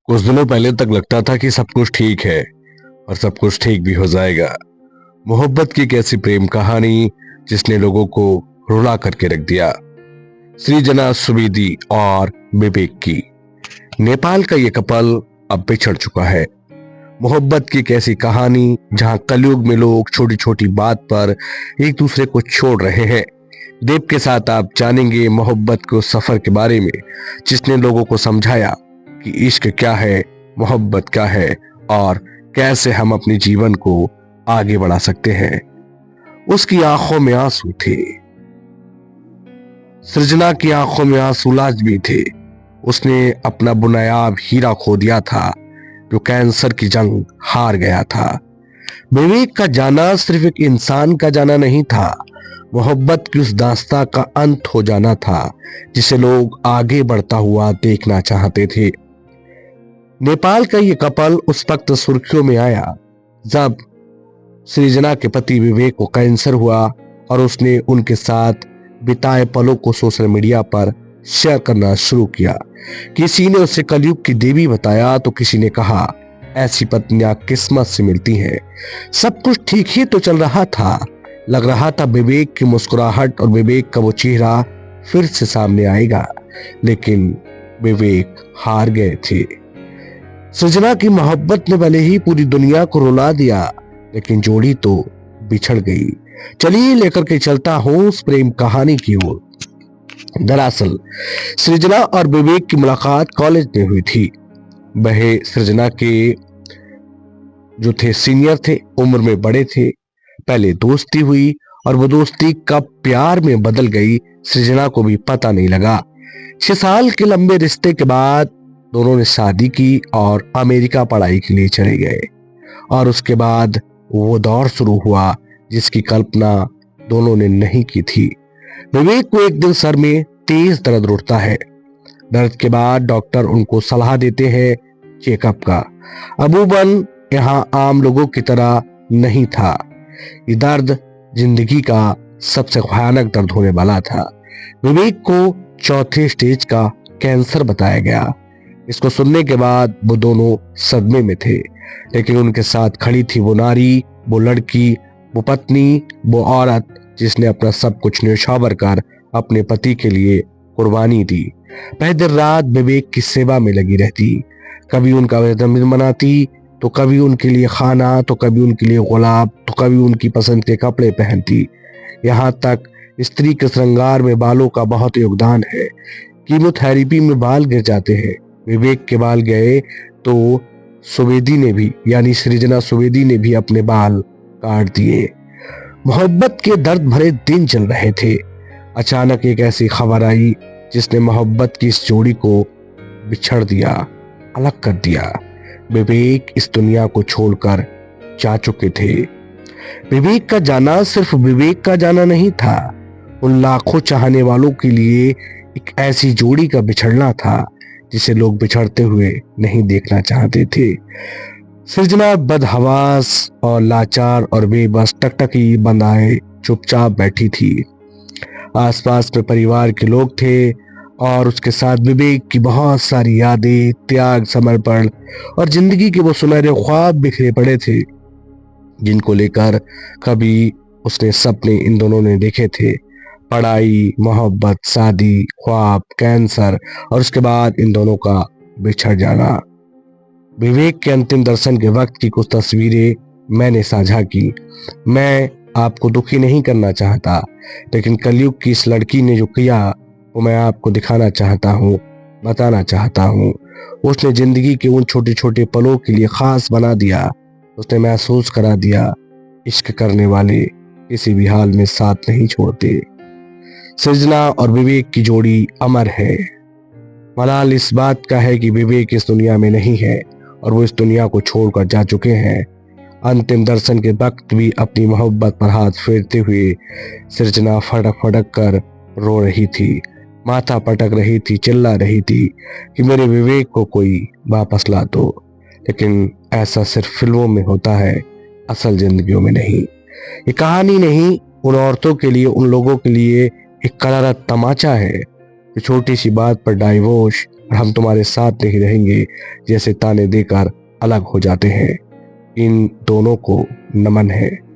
कुछ दिनों पहले तक लगता था कि सब कुछ ठीक है और सब कुछ ठीक भी हो जाएगा। मोहब्बत की एक ऐसी प्रेम कहानी जिसने लोगों को रुला करके रख दिया। सृजना सुवेदी और विवेक की। नेपाल का ये कपल अब बिछड़ चुका है। मोहब्बत की एक ऐसी कहानी जहां कलयुग में लोग छोटी छोटी बात पर एक दूसरे को छोड़ रहे हैं। देव के साथ आप जानेंगे मोहब्बत के उस सफर के बारे में जिसने लोगों को समझाया कि इश्क क्या है, मोहब्बत क्या है और कैसे हम अपने जीवन को आगे बढ़ा सकते हैं। उसकी आंखों में आंसू थे। सृजना की आंखों में आंसू लाजमी थे। उसने अपना बुनियाद हीरा खो दिया था जो कैंसर की जंग हार गया था। विवेक का जाना सिर्फ एक इंसान का जाना नहीं था, मोहब्बत की उस दास्तां का अंत हो जाना था जिसे लोग आगे बढ़ता हुआ देखना चाहते थे। नेपाल का ये कपल उस वक्त सुर्खियों में आया जब सृजना के पति विवेक को कैंसर हुआ और उसने उनके साथ बिताए पलों को सोशल मीडिया पर शेयर करना शुरू किया। किसी ने उसे कलयुग की देवी बताया तो किसी ने कहा ऐसी पत्नियां किस्मत से मिलती हैं। सब कुछ ठीक ही तो चल रहा था। लग रहा था विवेक की मुस्कुराहट और विवेक का वो चेहरा फिर से सामने आएगा, लेकिन विवेक हार गए थे। सृजना की मोहब्बत ने भले ही पूरी दुनिया को रुला दिया, लेकिन जोड़ी तो बिछड़ गई। चलिए लेकर के चलता हूं उस प्रेम कहानी की ओर। दरअसल सृजना और विवेक की मुलाकात कॉलेज में हुई थी। वह सृजना के जो थे सीनियर थे, उम्र में बड़े थे। पहले दोस्ती हुई और वो दोस्ती कब प्यार में बदल गई सृजना को भी पता नहीं लगा। 6 साल के लंबे रिश्ते के बाद दोनों ने शादी की और अमेरिका पढ़ाई के लिए चले गए। और उसके बाद वो दौर शुरू हुआ जिसकी कल्पना दोनों ने नहीं की थी। विवेक को एक दिन सर में तेज दर्द उठता है। दर्द के बाद डॉक्टर उनको सलाह देते हैं चेकअप का। अबूबन यहाँ आम लोगों की तरह नहीं था। ये दर्द जिंदगी का सबसे भयानक दर्द होने वाला था। विवेक को 4थे स्टेज का कैंसर बताया गया। इसको सुनने के बाद वो दोनों सदमे में थे, लेकिन उनके साथ खड़ी थी वो नारी, वो लड़की, वो पत्नी, वो औरत जिसने अपना सब कुछ न्यौछावर कर अपने पति के लिए कुर्बानी दी। वह दिन रात विवेक की सेवा में लगी रहती। कभी उनका जन्मदिन मनाती, तो कभी उनके लिए खाना, तो कभी उनके लिए गुलाब, तो कभी उनकी पसंद के कपड़े पहनती। यहाँ तक स्त्री के श्रृंगार में बालों का बहुत योगदान है। कीमोथेरेपी में बाल गिर जाते हैं। विवेक के बाल गए तो सुवेदी ने भी, यानी सृजना सुवेदी ने भी अपने बाल काट दिए। मोहब्बत के दर्द भरे दिन चल रहे थे। अचानक एक ऐसी खबर आई जिसने मोहब्बत की इस जोड़ी को बिछड़ दिया, अलग कर दिया। विवेक इस दुनिया को छोड़कर जा चुके थे। विवेक का जाना सिर्फ विवेक का जाना नहीं था, उन लाखों चाहने वालों के लिए एक ऐसी जोड़ी का बिछड़ना था जिसे लोग बिछड़ते हुए नहीं देखना चाहते थे। सृजना बदहवास और लाचार और बेबस टकटकी बंधाए चुपचाप बैठी थी। आसपास में परिवार के लोग थे और उसके साथ विवेक की बहुत सारी यादें, त्याग, समर्पण और जिंदगी के वो सुनहरे ख्वाब बिखरे पड़े थे जिनको लेकर कभी उसने सपने इन दोनों ने देखे थे। पढ़ाई, मोहब्बत, शादी, ख्वाब, कैंसर और उसके बाद इन दोनों का बिछड़ जाना। विवेक के अंतिम दर्शन के वक्त की कुछ तस्वीरें मैंने साझा की। मैं आपको दुखी नहीं करना चाहता, लेकिन कलयुग की इस लड़की ने जो किया वो मैं आपको दिखाना चाहता हूँ, बताना चाहता हूँ। उसने जिंदगी के उन छोटे छोटे पलों के लिए खास बना दिया। उसने महसूस करा दिया इश्क करने वाले किसी भी हाल में साथ नहीं छोड़ते। सृजना और विवेक की जोड़ी अमर है। मलाल इस बात का है कि विवेक इस दुनिया में नहीं है और वो इस दुनिया को छोड़कर जा चुके हैं। अंतिम दर्शन के वक्त भी अपनी मोहब्बत पर हाथ फेरते हुए सृजना फटक फटक कर रो रही थी, माथा पटक रही थी, चिल्ला रही थी कि मेरे विवेक को कोई वापस ला दो। लेकिन ऐसा सिर्फ फिल्मों में होता है, असल जिंदगियों में नहीं। ये कहानी नहीं, उन औरतों के लिए, उन लोगों के लिए एक करारा तमाचा है जो छोटी सी बात पर डाइवोर्स और हम तुम्हारे साथ नहीं रहेंगे जैसे ताने देकर अलग हो जाते हैं। इन दोनों को नमन है।